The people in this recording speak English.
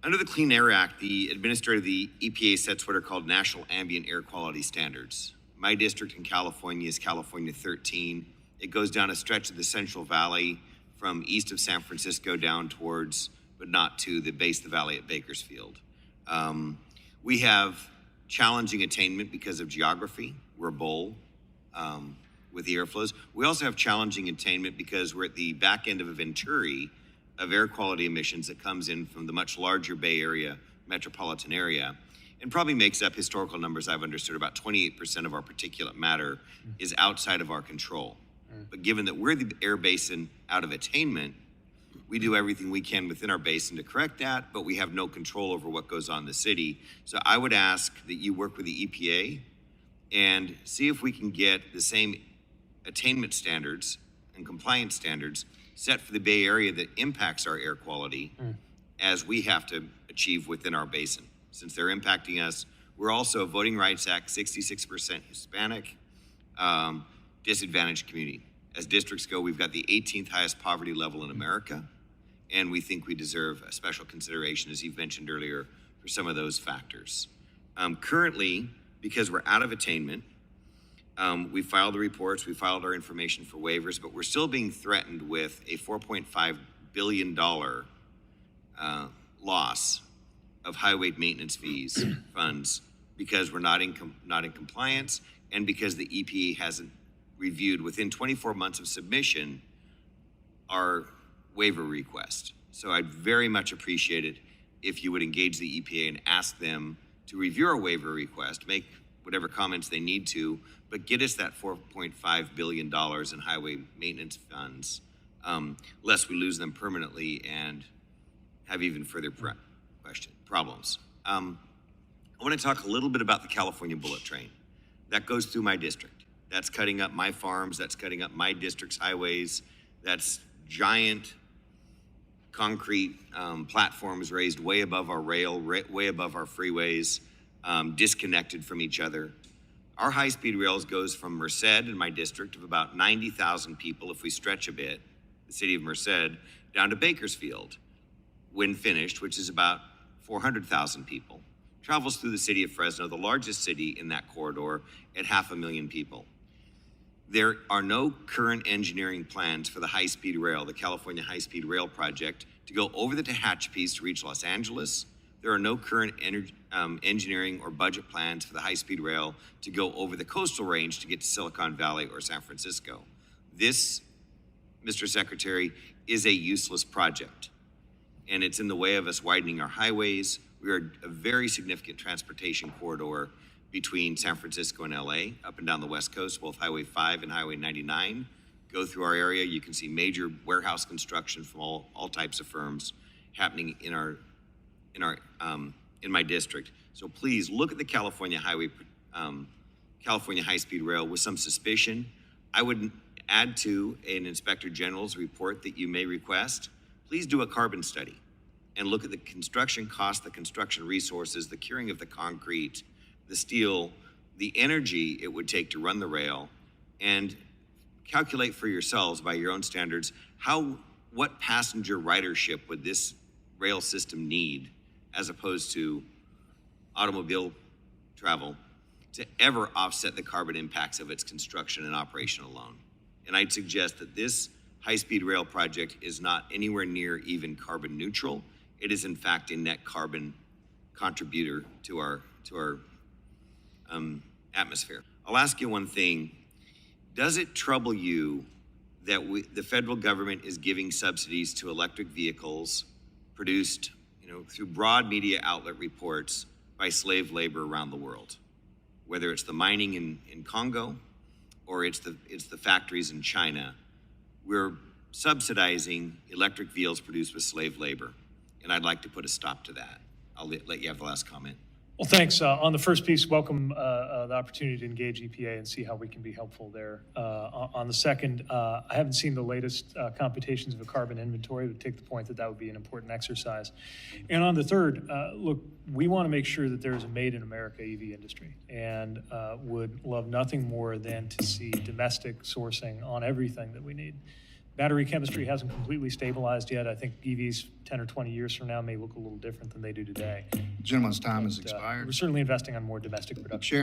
Under the Clean Air Act, the administrator of the EPA sets what are called national ambient air quality standards. My district in California is California 13. It goes down a stretch of the Central Valley from east of San Francisco down towards, but not to the base of the valley at Bakersfield. We have challenging attainment because of geography. We're a bowl with the airflows. We also have challenging attainment because we're at the back end of a venturi of air quality emissions that comes in from the much larger Bay Area metropolitan area, and probably makes up, historical numbers I've understood, about 28% of our particulate matter is outside of our control. But given that we're the air basin out of attainment, we do everything we can within our basin to correct that, but we have no control over what goes on in the city. So I would ask that you work with the EPA and see if we can get the same attainment standards and compliance standards set for the Bay Area that impacts our air quality as we have to achieve within our basin. Since they're impacting us, we're also a Voting Rights Act, 66% Hispanic, disadvantaged community. As districts go, we've got the 18th highest poverty level in America, and we think we deserve a special consideration, as you've mentioned earlier, for some of those factors. Currently, because we're out of attainment, we filed the reports, we filed our information for waivers, but we're still being threatened with a $4.5 billion loss of highway maintenance fees funds because we're not in compliance, and because the EPA hasn't reviewed within 24 months of submission our waiver request. So I'd very much appreciate it if you would engage the EPA and ask them to review our waiver request, make whatever comments they need to, but get us that $4.5 billion in highway maintenance funds, lest we lose them permanently and have even further problems. I want to talk a little bit about the California bullet train. That goes through my district. That's cutting up my farms, that's cutting up my district's highways, that's giant concrete platforms raised way above our rail, way above our freeways, disconnected from each other. Our high-speed rails goes from Merced in my district of about 90,000 people, if we stretch a bit, the city of Merced, down to Bakersfield, when finished, which is about 400,000 people. Travels through the city of Fresno, the largest city in that corridor, at 500,000 people. There are no current engineering plans for the high-speed rail, the California High-Speed Rail Project, to go over the Tehachapi's to reach Los Angeles. There are no current engineering or budget plans for the high-speed rail to go over the coastal range to get to Silicon Valley or San Francisco. This, Mr. Secretary, is a useless project, and it's in the way of us widening our highways. We are a very significant transportation corridor between San Francisco and LA, up and down the West Coast. Both Highway 5 and Highway 99 go through our area. You can see major warehouse construction from all types of firms happening in my district. So please look at the California High-Speed Rail with some suspicion. I would add to an Inspector General's report that you may request. Please do a carbon study and look at the construction cost, the construction resources, the curing of the concrete, the steel, the energy it would take to run the rail, and calculate for yourselves by your own standards what passenger ridership would this rail system need as opposed to automobile travel to ever offset the carbon impacts of its construction and operation alone. And I'd suggest that this high-speed rail project is not anywhere near even carbon neutral. It is in fact a net carbon contributor to our atmosphere. I'll ask you one thing. Does it trouble you that the federal government is giving subsidies to electric vehicles produced, through broad media outlet reports by slave labor around the world? Whether it's the mining in Congo or it's the factories in China, we're subsidizing electric vehicles produced with slave labor. And I'd like to put a stop to that. I'll let you have the last comment. Well, thanks. On the first piece, welcome the opportunity to engage EPA and see how we can be helpful there. On the second, I haven't seen the latest computations of a carbon inventory, but take the point that would be an important exercise. And on the third, look, we want to make sure that there is a made in America EV industry, and would love nothing more than to see domestic sourcing on everything that we need. Battery chemistry hasn't completely stabilized yet. I think EVs 10 or 20 years from now may look a little different than they do today. Gentleman's time has But, expired. We're certainly investing on more domestic production.